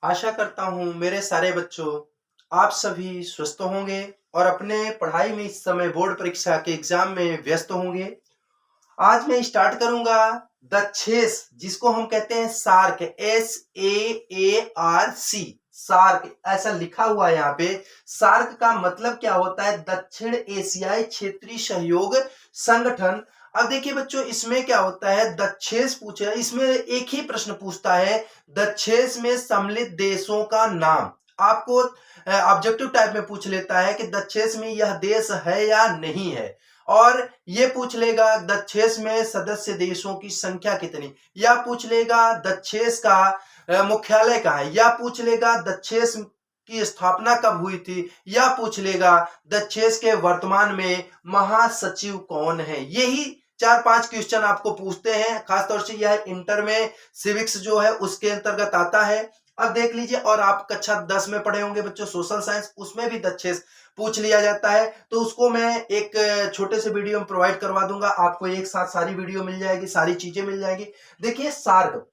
आशा करता हूँ मेरे सारे बच्चों आप सभी स्वस्थ होंगे और अपने पढ़ाई में इस समय बोर्ड परीक्षा के एग्जाम में व्यस्त होंगे। आज मैं स्टार्ट करूंगा द चेस जिसको हम कहते हैं सार्क SAARC सार्क ऐसा लिखा हुआ है यहाँ पे। सार्क का मतलब क्या होता है? दक्षिण एशियाई क्षेत्रीय सहयोग संगठन। अब देखिए बच्चों इसमें क्या होता है, दक्षेस पूछे इसमें एक ही प्रश्न पूछता है, दक्षेस में सम्मिलित देशों का नाम। आपको ऑब्जेक्टिव टाइप में पूछ लेता है कि दक्षेस में यह देश है या नहीं है, और ये पूछ लेगा दक्षेस में सदस्य देशों की संख्या कितनी, या पूछ लेगा दक्षेस का मुख्यालय कहाँ है, या पूछ लेगा दक्षेस की स्थापना कब हुई थी, या पूछ लेगा दक्षेस के वर्तमान में महासचिव कौन है। यही 4-5 क्वेश्चन आपको पूछते हैं, खासतौर से यह इंटर में सिविक्स जो है उसके अंतर्गत आता है। अब देख लीजिए, और आप कक्षा 10 में पढ़े होंगे बच्चों सोशल साइंस, उसमें भी दक्षेस पूछ लिया जाता है। तो उसको मैं एक छोटे से वीडियो में प्रोवाइड करवा दूंगा, आपको एक साथ सारी वीडियो मिल जाएगी, सारी चीजें मिल जाएगी। देखिए सार्क,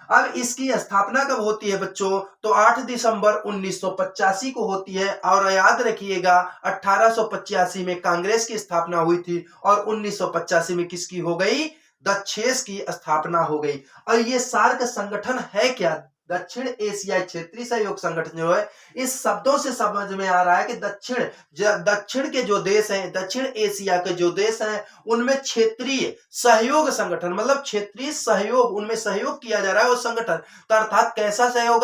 अब इसकी स्थापना कब होती है बच्चों? तो 8 दिसंबर 1985 को होती है, और याद रखिएगा 1885 में कांग्रेस की स्थापना हुई थी, और 1985 में किसकी हो गई? दक्षेस की स्थापना हो गई। और ये सार्क संगठन है क्या? दक्षिण एशियाई क्षेत्रीय सहयोग संगठन जो है, इस शब्दों से समझ में आ रहा है कि दक्षिण के जो देश हैं, दक्षिण एशिया के जो देश हैं, उनमें क्षेत्रीय सहयोग संगठन, मतलब क्षेत्रीय सहयोग, उनमें सहयोग किया जा रहा है वो संगठन। तो अर्थात कैसा सहयोग?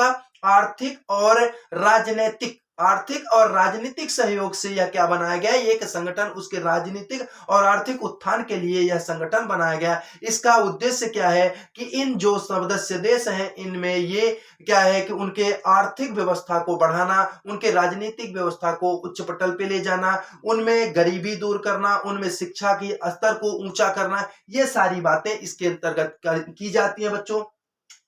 आर्थिक और राजनीतिक सहयोग से यह क्या बनाया गया है? एक संगठन, उसके राजनीतिक और आर्थिक उत्थान के लिए यह संगठन बनाया गया। इसका उद्देश्य क्या है कि इन जो सदस्य देश हैं, इनमें ये क्या है कि उनके आर्थिक व्यवस्था को बढ़ाना, उनके राजनीतिक व्यवस्था को उच्च पटल पे ले जाना, उनमें गरीबी दूर करना, उनमें शिक्षा की स्तर को ऊंचा करना, ये सारी बातें इसके अंतर्गत की जाती हैं बच्चों।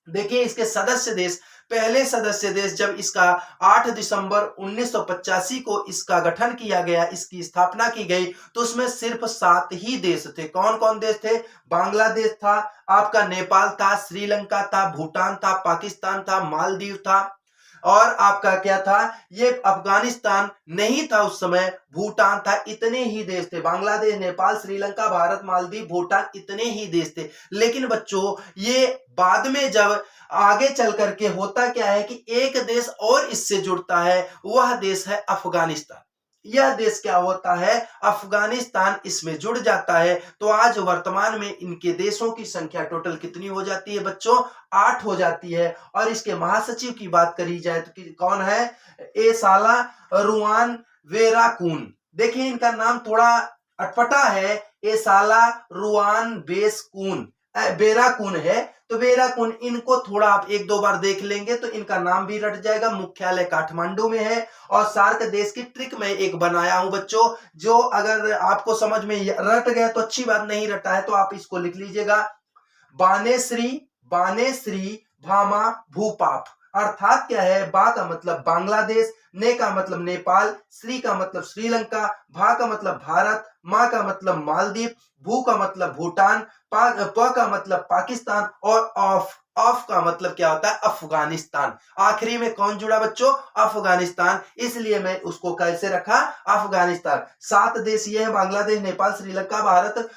देखिए इसके सदस्य देश, पहले सदस्य देश जब इसका 8 दिसंबर 1985 को इसका गठन किया गया, इसकी स्थापना की गई, तो उसमें सिर्फ 7 ही देश थे। कौन कौन देश थे? बांग्लादेश था, आपका नेपाल था, श्रीलंका था, भूटान था, पाकिस्तान था, मालदीव था, और आपका क्या था, ये अफगानिस्तान नहीं था उस समय, भूटान था। इतने ही देश थे, बांग्लादेश, नेपाल, श्रीलंका, भारत, मालदीव, भूटान, इतने ही देश थे। लेकिन बच्चों ये बाद में जब आगे चल करके होता क्या है कि एक देश और इससे जुड़ता है, वह देश है अफगानिस्तान। यह देश क्या होता है? अफगानिस्तान इसमें जुड़ जाता है। तो आज वर्तमान में इनके देशों की संख्या टोटल कितनी हो जाती है बच्चों? 8 हो जाती है। और इसके महासचिव की बात करी जाए तो कौन है? एसाला रुआन वेराकून। देखिए इनका नाम थोड़ा अटपटा है, एसाला रुआन बेसकून बेराकून है। तो बेराकून, इनको थोड़ा आप 1-2 बार देख लेंगे तो इनका नाम भी रट जाएगा। मुख्यालय काठमांडू में है। और सार्क देश की ट्रिक में एक बनाया हूं बच्चों, जो अगर आपको समझ में रट गया तो अच्छी बात, नहीं रटा है तो आप इसको लिख लीजिएगा। बानेश्री, बानेश्री भामा भूपाप। अर्थात क्या है? बा का मतलब बांग्लादेश, ने का मतलब नेपाल, श्री का मतलब श्रीलंका, भा का मतलब भारत, मा का मतलब मालदीव, भू का मतलब भूटान, प का मतलब पाकिस्तान, और ऑफ का मतलब क्या होता है? अफगानिस्तान। आखिरी में कौन जुड़ा बच्चों? अफगानिस्तान। इसलिए मैं उसको कैसे रखा? अफगानिस्तान। 7 देश ये हैं, बांग्लादेश, नेपाल, श्रीलंका, भारत,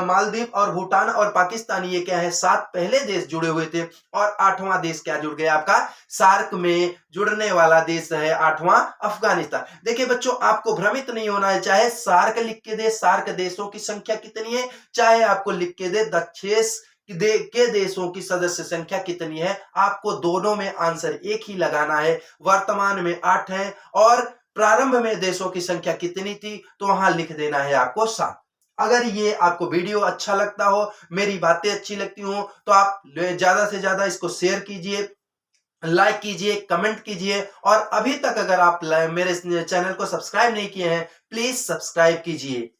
मालदीव और भूटान और पाकिस्तान। ये क्या है? 7 पहले देश जुड़े हुए थे, और 8वां देश क्या जुड़ गया आपका? सार्क में जुड़ने वाला देश है 8वां अफगानिस्तान। देखिए बच्चों आपको भ्रमित नहीं होना है, चाहे सार्क लिख के दे, सार्क देशों की संख्या कितनी है, चाहे आपको लिख के दे दक्षेस के देशों की सदस्य संख्या कितनी है, आपको दोनों में आंसर एक ही लगाना है। वर्तमान में 8 है, और प्रारंभ में देशों की संख्या कितनी थी, तो वहां लिख देना है आपको 7। अगर ये आपको वीडियो अच्छा लगता हो, मेरी बातें अच्छी लगती हो, तो आप ज्यादा से ज्यादा इसको शेयर कीजिए, लाइक कीजिए, कमेंट कीजिए, और अभी तक अगर आप मेरे चैनल को सब्सक्राइब नहीं किए हैं, प्लीज सब्सक्राइब कीजिए।